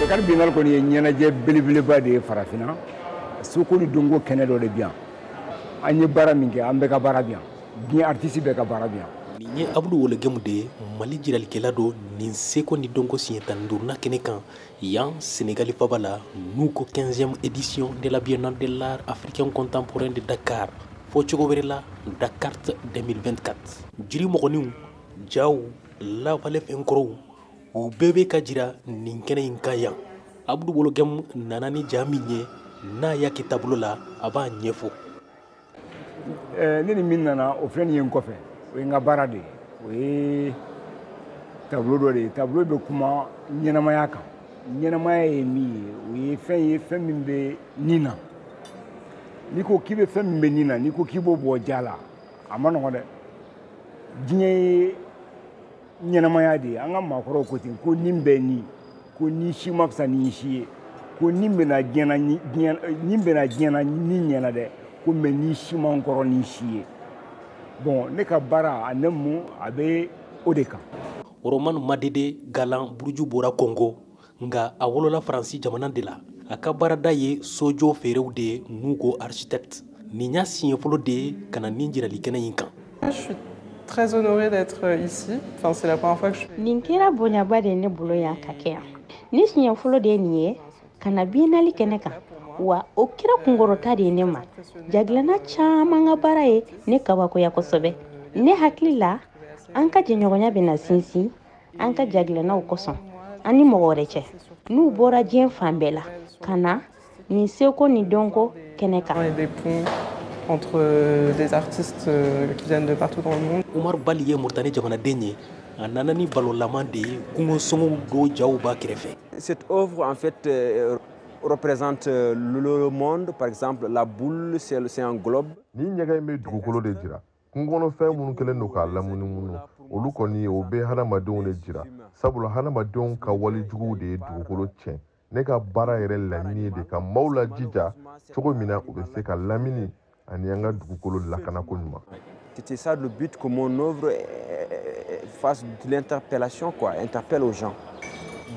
Dakar Biennale kɔni ye ɲɛnajɛ belebeleba de ye farafinna Soko ni Dongo kɛnɛ dɔ de bi yan an ye baara min kɛ an bɛɛ ka baara bi yan diɲɛ artiste bɛɛ ka baara bi yan nin ye Abudu Wolo Gemu de ye Mali jiralikɛla don nin Seko ni Dongo siɲɛ 15nan kɛnɛ kan yan Sénégal faba la n'u ko 15e édition de la Biennale de l'art africain contemporain de Dakar fo cogo wɛrɛ la Dakar 2024 jiri mɔgɔninw jaw lawale fɛnkɔrɔw u bɛɛ bɛ ka jira nin kɛnɛ in kan yan Abudu Wolo Gemu nana ni ja min ye n'a y'a kɛ tableau la a b'a ɲɛfɔ ne ni min nana o filɛ nin ye n kɔfɛ o ye n ka baara de ye o ye tableau dɔ de ye tableau bɛ kuma ɲɛnamaya kan ɲɛnamaya ye min ye o ye fɛn min bɛ nin na n'i ko k'i bɛ fɛn min bɛ nin na n'i ko k'i b'o bɔ ja la a ma nɔgɔn dɛ diɲɛ ye ɲɛnamaya de ye an ka maakɔrɔw ko ten ko nin bɛ nin ko ni si ma fisa ni si ye ko nin bɛna diɲɛ na ni ɲɛna dɛ ko mɛ ni si man kɔrɔ ni si ye bon ne ka baara a ne mu a bɛ o de kan Roman Madede Galan Buruju bɔra Congo nga a wolola Faransi jamana de la a ka baarada ye sojo feerew de ye n'u ko architecte nin y'a siɲɛ fɔlɔ de ye ka na nin jirali kɛnɛ in kan. Je suis très honorée d'être ici. Enfin, c'est la première fois que je suis. Nin kɛra bonyaba de ne bolo yan ka kɛ yan ni siɲɛ fɔlɔ de ye nin ye ka na biennale kɛnɛ kan wa o kɛra kunkɔrɔta de ye ne ma jagilana caman ka baara ye ne kabakoya kosɛbɛ ne hakili la an ka jɛɲɔgɔnya bɛna sinsin an ka jagilanaw kosɔn an ni mɔgɔ wɛrɛ cɛ n'u bɔra diɲɛ fan bɛɛ la ka na nin Seko ni Dongo kɛnɛ kan. Des ponts entre des artistes qui viennent de partout dans le monde. Umar Bali ye Mauritanie jamanaden ye a nana ni balolaman de ye kungo sɔngɔw do jaw b'a kɛrɛfɛ. Cette œuvre en fait représente le monde. Par exemple, la boule, c'est un globe. Ni ɲɛgɛn in bɛ dugukolo de jira kungokɔnɔfɛn minnu kɛlen don k'a lamunumunu olu kɔni o bɛ hadamadenw de jira sabula hadamadenw ka walijuguw de ye dugukolo tiɲɛ ne ka baara yɛrɛ laɲini ye de ka maaw lajija cogo min na u bɛ se ka lamini ani an ka dugukolo lakanako ɲuman. C'était ça le but que mon œuvre fasse de l'interpellation, quoi, interpelle aux gens.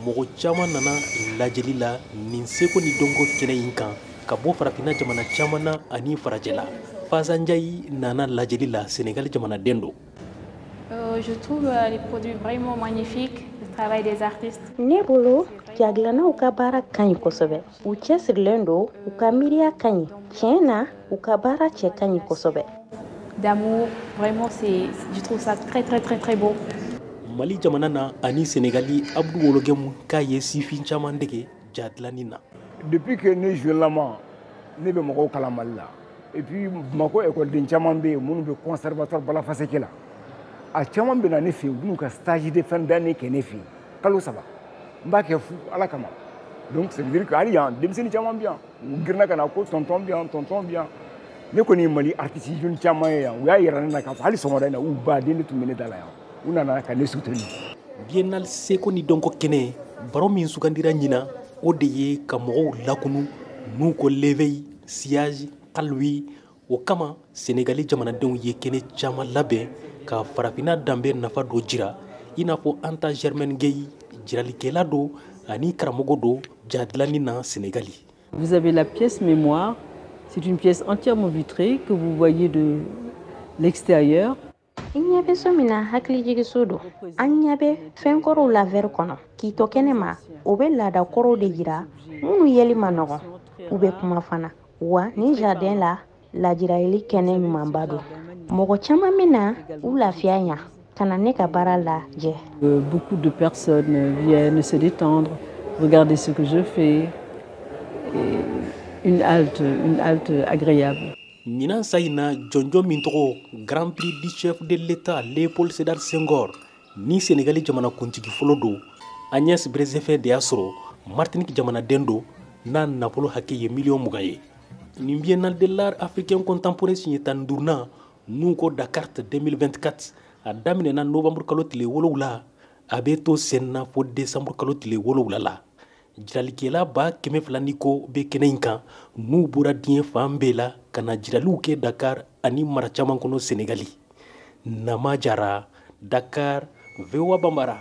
Mɔgɔ caman nana lajɛli la nin Seko ni Dongo kɛnɛ in kan ka bɔ farafinna jamana caman na ani farajɛ la Fasa Ndiaye nana lajɛli la Sénégal jamanaden don. Je trouve les produits vraiment magnifiques, le travail des artistes. Ne bolo jagilanaw ka baara ka ɲi kosɛbɛ u cɛsirilen don u ka miiriya ka ɲi tiɲɛ na u ka baara cɛ ka ɲi kosɛbɛ. D'amour, vraiment je trouve ça très très très très beau. Mali jamana na ani Sénégali Abudu Wolo Gemu k'a ye sifin caman dege ja dilanni na. Depuis que ne jeune lama ne bɛ mɔgɔw kalan Mali la et puis Bamako école caman bɛ yen minnu bɛ conservatoire Balafaseke la a caman bɛ na ne fɛ yen u b'u ka stage de fin d'année kɛ ne fɛ yen kalo 3 n b'a kɛ fu Ala kama donc ça veut dire que hali yan denmisɛnnin caman bɛ yan u girinna ka na ko tonton bɛ yan ne kɔni ye Mali artiste jeune caman ye yan u y'a yira ne na k'a fɔ hali sɔgɔmada in na u baden de tun bɛ ne da la yan u nana ka ne soutenir. Biennale Seko ni Dongo kɛnɛ baro min sugandira ɲina o de ye ka mɔgɔw lakunu n'u ko l'éveil sillage kalwi o kama Sénégali jamanadenw ye kɛnɛ caman labɛn ka farafinna danbe nafa dɔ jira i n'a fɔ Anta Germaine Gueye jiralikɛla don ani karamɔgɔ don ja dilanni na Sénégali. Vous avez la pièce mémoire, c'est une pièce entièrement vitrée que vous voyez de l'extérieur. I ɲɛ bɛ so min na hakilijigiso don an ɲɛ bɛ fɛn kɔrɔw la verre kɔnɔ k'i to kɛnɛ ma o bɛ laada kɔrɔw de jira minnu yeli ma nɔgɔn u bɛ kuma fana wa ni jardin la lajirayeli kɛnɛ ɲumanba don mɔgɔ caman bɛ na u lafiya ɲa ka na ne ka baara lajɛ. Beaucoup de personnes viennent se détendre, regarder ce que je fais, et une halte agréable. Ɲinan sa in na jɔnjɔn min tɔgɔ Grand Prix du chef de l'État Léopold Sédar Senghor ni Sénégali jamanakuntigi fɔlɔ don Agnès Brezefɛ de y'a sɔrɔ Martinique jamanaden don n'a nafolo hakɛ ye $20 ye. Nin Biennale de l'art africain contemporain siɲɛ 15nan n'u ko Dakar 2024 a daminɛna novembre kalo tile 7 a bɛ to sen na fo décembre kalo tile 7 la. Jiralikɛla 200 ni ko bɛ kɛnɛ in kan n'u bɔra diɲɛ fan bɛɛ la ka na jiraliw kɛ Dakar ani mara caman kɔnɔ Sénégali. Nama Jara, Dakar, VOA Bambara.